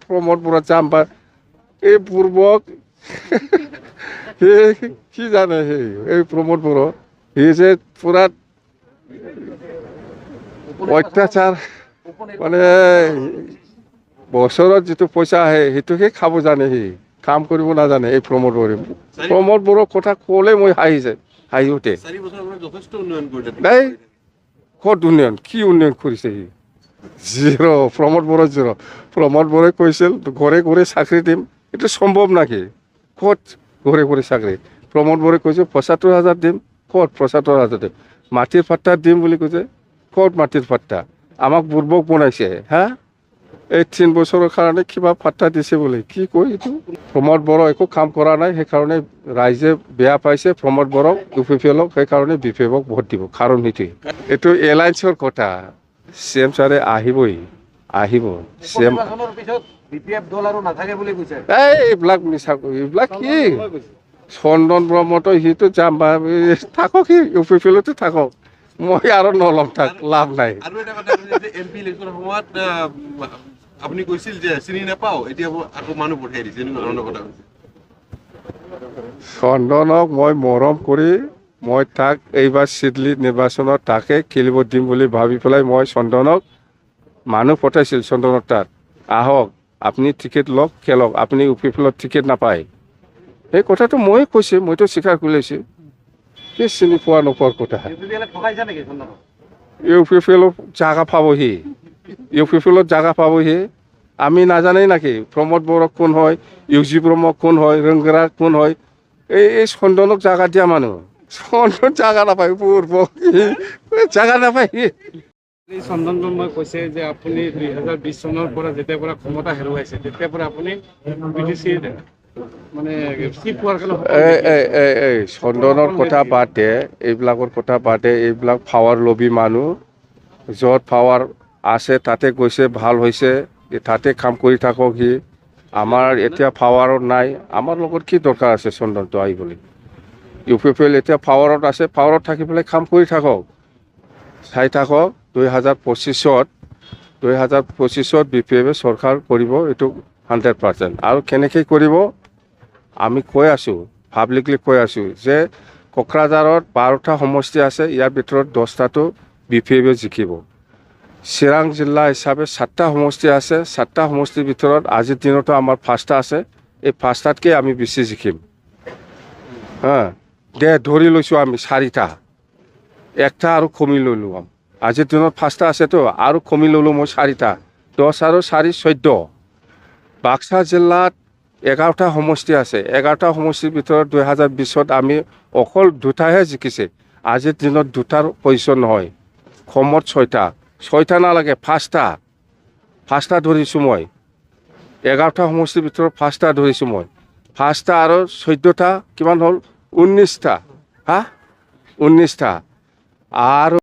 প্ৰমোদ বৰা চাম্পা এই পূৰ্বক কি জানে এই প্ৰমোদ বৰা যে পুৰা অত্যাচাৰ মানে বছৰত যিটো পইচা আহে সেইটোকে খাব জানে কাম কৰিব নাজানে এই প্ৰমোদ বড়োৰ কথা ক'লে মই হাঁহি উঠে নাই ক'ত উন্নয়ন কি উন্নয়ন কৰিছে জিৰ' প্ৰমোদ বড়ো জিৰ' প্ৰমোদ বড়োই কৈছিল ঘৰে ঘৰে চাকৰি দিম এইটো সম্ভৱ নাকি ক'ত ঘৰে ঘৰে চাকৰি প্ৰমোদ বড়োই কৈছে ৭৫,০০০ দিম ক'ত ৭৫,০০০ দিম মাটিৰ পাট্টা দিম বুলি কৈছে ক'ত মাটিৰ পাট্টা আমাক বুৰ্বক বনাইছে হা এই ৩ বছৰৰ কাৰণে কিবা পাট্টা দিছে বোলে কি কয় এইটো প্ৰমোদ বড়ো একো কাম কৰা নাই সেইকাৰণে ৰাইজে বেয়া পাইছে প্ৰমোদ বড়োক UPPLক সেইকাৰণে BPF-ক ভোট দিব কাৰণ সেইটোৱে এইটো এলায়েন্সৰ কথা CM ছাৰে আহিব CM এইবিলাক মিছা এইবিলাক কি চন্দন ব্ৰহ্মতো সিটো যাম থাকক সি UPPLতে থাকক মই আৰু নলম তাক লাভ নাই আপুনি কৈছিল যে চিনি নাপাও এতিয়া আকৌ মানুহ পঠাই দিছে এনেকুৱা ধৰণৰ কথা চন্দনক মই মৰম কৰি মই তাক এইবাৰ চিডলি নিৰ্বাচনত তাকে খেলিব দিম বুলি ভাবি পেলাই মই চন্দনক মানুহ পঠাইছিল চন্দনৰ তাত আহক আপুনি টিকেট লওক খেলক আপুনি UPPLত টিকেট নাপায় এই কথাটো মই কৈছে মইতো স্বীকাৰ কৰি লৈছোঁ কি চিনি পোৱা নোপোৱাৰ কথা UPPLৰ জাগা পাবহি UPPLত জাগা পাবহি আমি নাজানেই নাকি প্ৰমোদ বড়ো কোন হয় UG ব্ৰহ্ম কোন হয় ৰংগৰা কোন হয় এই চন্দনক জাগা দিয়া মানুহ চন্দন জাগা নাপায় পূৰ্বক জাগা নাপায় চন্দন ব্ৰহ্মই কৈছে যে আপুনি 2020 চনৰ পৰা যেতিয়াৰ পৰা ক্ষমতা হেৰুৱাইছে তেতিয়াৰ পৰা আপুনি BTC মানে চিট পোৱাৰ কাৰণে চন্দনৰ কথা বাদে এইবিলাকৰ কথা বাদে এইবিলাক পাৱাৰ লবি মানুহ য'ত পাৱাৰ আছে তাতে গৈছে ভাল হৈছে তাতে কাম কৰি থাকক সি আমাৰ এতিয়া পাৱাৰত নাই আমাৰ লগত কি দৰকাৰ আছে চন্দনটো আহিবলৈ UPPL এতিয়া পাৱাৰত আছে পাৱাৰত থাকি পেলাই কাম কৰি থাকক চাই থাকক 2025ত BPF চৰকাৰ কৰিব এইটো 100% আৰু কেনেকৈ কৰিব আমি কৈ আছোঁ পাব্লিকলি কৈ আছোঁ যে কোকৰাঝাৰত 12টা সমষ্টি আছে ইয়াৰ ভিতৰত 10টাটো BPF জিকিব চিৰাং জিলা হিচাপে 7টা সমষ্টি আছে 7টা সমষ্টিৰ ভিতৰত আজিৰ দিনতো আমাৰ 5টা আছে এই 5টাতকৈ আমি বেছি জিকিম হা ধৰি লৈছোঁ আমি 4টা একটা আৰু কমি ল'লোঁ আজিৰ দিনত 5টা আছেতো আৰু কমি ল'লোঁ মই 4টা 10 আৰু 4 14 বাক্সা জিলাত 11টা সমষ্টি আছে 11টা সমষ্টিৰ ভিতৰত 2020ত আমি অকল 2টাহে জিকিছে আজিৰ দিনত 2টাৰ পজিশ্যন নহয় কমত 6টা নালাগে 5টা ধৰিছোঁ মই 11টা সমষ্টিৰ ভিতৰত 5টা ধৰিছোঁ মই 5টা আৰু 14টা কিমান হ'ল 19টা হা 19টা আৰু